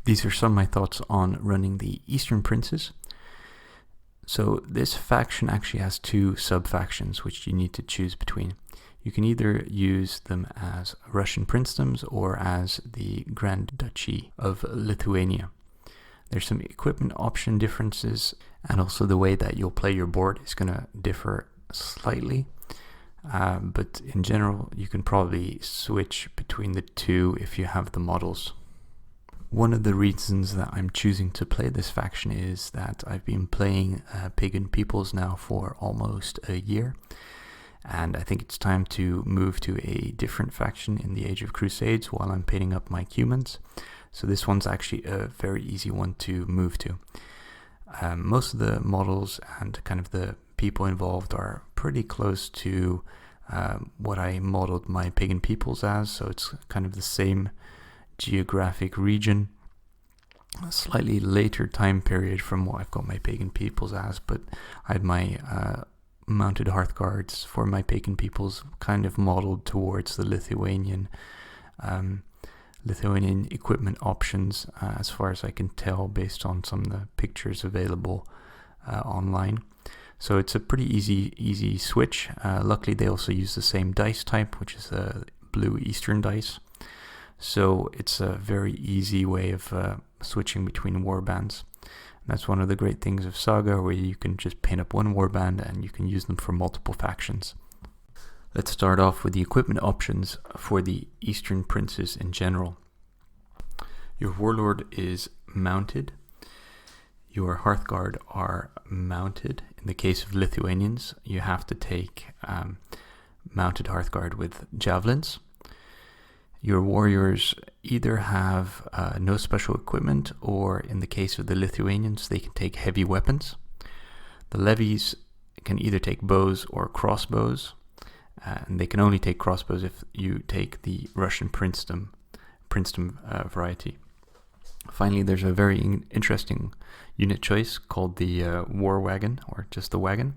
These are some of my thoughts on running the Eastern Princes. So this faction actually has two sub-factions which you need to choose between. You can either use them as Russian princedoms or as the Grand Duchy of Lithuania. There's some equipment option differences, and also the way that you'll play your board is going to differ slightly. But in general, you can probably switch between the two if you have the models. One of the reasons that I'm choosing to play this faction is that I've been playing Pagan Peoples now for almost a year, and I think it's time to move to a different faction in the Age of Crusades while I'm painting up my humans. So this one's actually a very easy one to move to. Most of the models and kind of the people involved are pretty close to what I modeled my Pagan Peoples as, so it's kind of the same geographic region, a slightly later time period from what I've got my Pagan Peoples as, but I had my mounted Hearthguards for my Pagan Peoples kind of modeled towards the Lithuanian equipment options, as far as I can tell based on some of the pictures available online. So it's a pretty easy switch. Luckily they also use the same dice type, which is the blue Eastern dice. So it's a very easy way of switching between warbands. That's one of the great things of Saga, where you can just paint up one warband and you can use them for multiple factions. Let's start off with the equipment options for the Eastern Princes in general. Your Warlord is mounted. Your Hearthguard are mounted. In the case of Lithuanians, you have to take mounted Hearthguard with javelins. Your warriors either have no special equipment, or in the case of the Lithuanians, they can take heavy weapons. The levies can either take bows or crossbows, and they can only take crossbows if you take the Russian princedom variety. Finally, there's a very interesting unit choice called the war wagon, or just the wagon,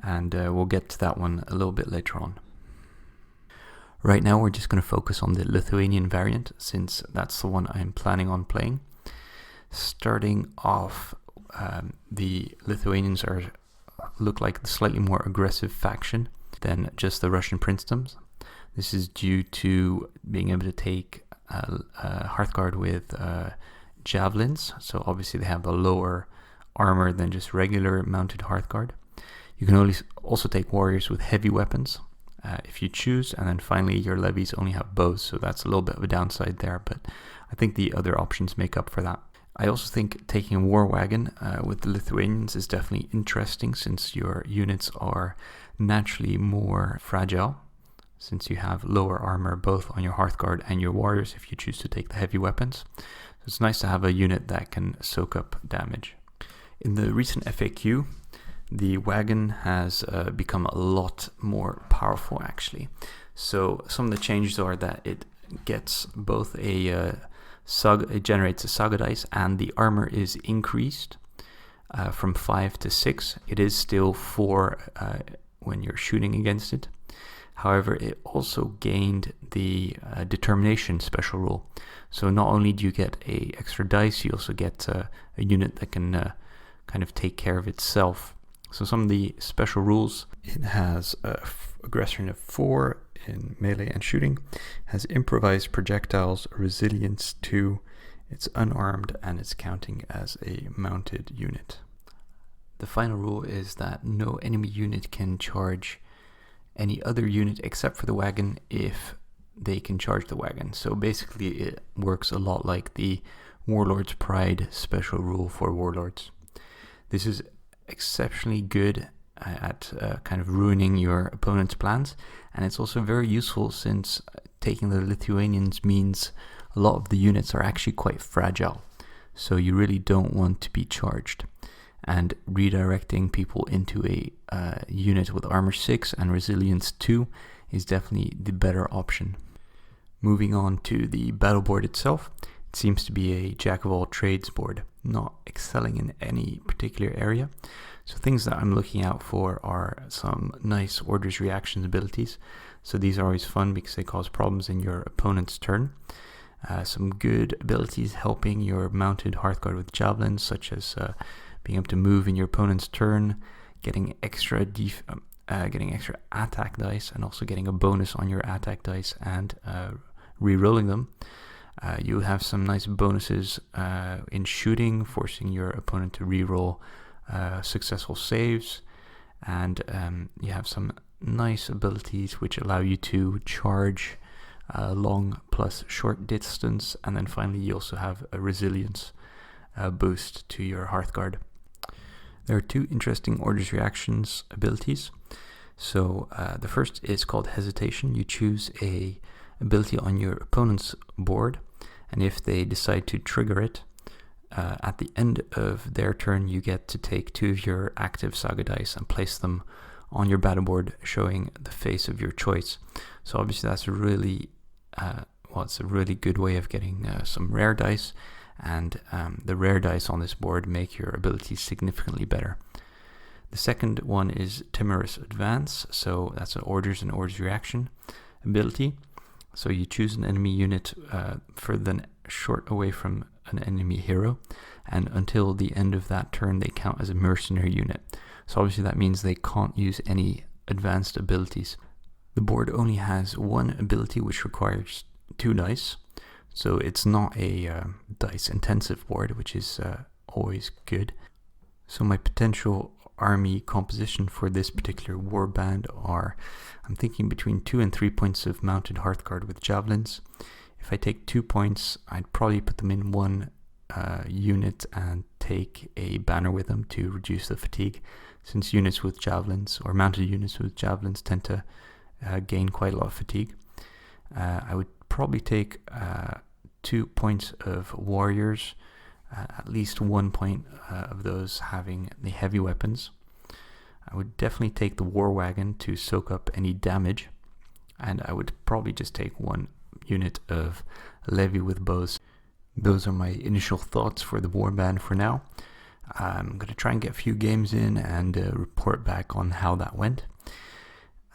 and we'll get to that one a little bit later on. Right now we're just going to focus on the Lithuanian variant, since that's the one I'm planning on playing. Starting off, the Lithuanians look like the slightly more aggressive faction than just the Russian princedoms. This is due to being able to take Hearthguard with javelins, so obviously they have a lower armor than just regular mounted Hearthguard. You can also take warriors with heavy weapons, if you choose, and then finally your levies only have bows, so that's a little bit of a downside there, but I think the other options make up for that. I also think taking a war wagon with the Lithuanians is definitely interesting, since your units are naturally more fragile, since you have lower armor both on your Hearthguard and your warriors if you choose to take the heavy weapons. So it's nice to have a unit that can soak up damage. In the recent FAQ, the wagon has become a lot more powerful actually. So some of the changes are that it gets both it generates a Saga dice, and the armor is increased from 5 to 6. It is still 4 when you're shooting against it. However, it also gained the determination special rule. So not only do you get a extra dice, you also get a unit that can kind of take care of itself. So some of the special rules: it has aggression of 4 in melee and shooting, has improvised projectiles, resilience 2, it's unarmed, and it's counting as a mounted unit. The final rule is that no enemy unit can charge any other unit except for the wagon if they can charge the wagon. So basically it works a lot like the Warlord's Pride special rule for Warlords. This is exceptionally good at kind of ruining your opponent's plans, and it's also very useful since taking the Lithuanians means a lot of the units are actually quite fragile, so you really don't want to be charged, and redirecting people into a unit with armor 6 and resilience 2 is definitely the better option. Moving on to the battle board itself, it seems to be a jack of all trades board, not excelling in any particular area. So things that I'm looking out for are some nice orders reactions abilities. So these are always fun because they cause problems in your opponent's turn. Some good abilities helping your mounted Hearthguard with javelins, such as being able to move in your opponent's turn, getting extra attack dice, and also getting a bonus on your attack dice and re-rolling them. You have some nice bonuses in shooting, forcing your opponent to re-roll successful saves, and you have some nice abilities which allow you to charge long plus short distance, and then finally you also have a resilience boost to your Hearthguard. There are two interesting Order's Reactions abilities. So the first is called Hesitation. You choose a ability on your opponent's board, and if they decide to trigger it, at the end of their turn you get to take 2 of your active Saga dice and place them on your battle board, showing the face of your choice. So obviously that's a really it's a really good way of getting some rare dice, and the rare dice on this board make your abilities significantly better. The second one is Timorous Advance, so that's an Order's Reaction ability. So you choose an enemy unit further short away from an enemy hero, and until the end of that turn they count as a mercenary unit. So obviously that means they can't use any advanced abilities. The board only has one ability which requires 2 dice, so it's not a dice intensive board, which is always good. So my potential army composition for this particular warband are, I'm thinking between 2 and 3 points of mounted Hearthguard with javelins. If I take 2 points, I'd probably put them in one unit and take a banner with them to reduce the fatigue, since units with javelins, or mounted units with javelins, tend to gain quite a lot of fatigue. I would probably take 2 points of warriors, at least 1 point of those having the heavy weapons. I would definitely take the war wagon to soak up any damage, and I would probably just take 1 unit of levy with bows. Those are my initial thoughts for the warband for now. I'm going to try and get a few games in and report back on how that went.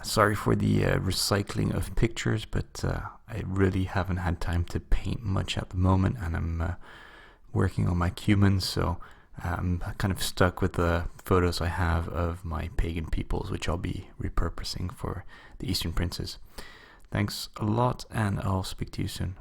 Sorry for the recycling of pictures, but I really haven't had time to paint much at the moment, and I'm working on my Cumans, so I'm kind of stuck with the photos I have of my pagan peoples, which I'll be repurposing for the Eastern Princes. Thanks a lot, and I'll speak to you soon.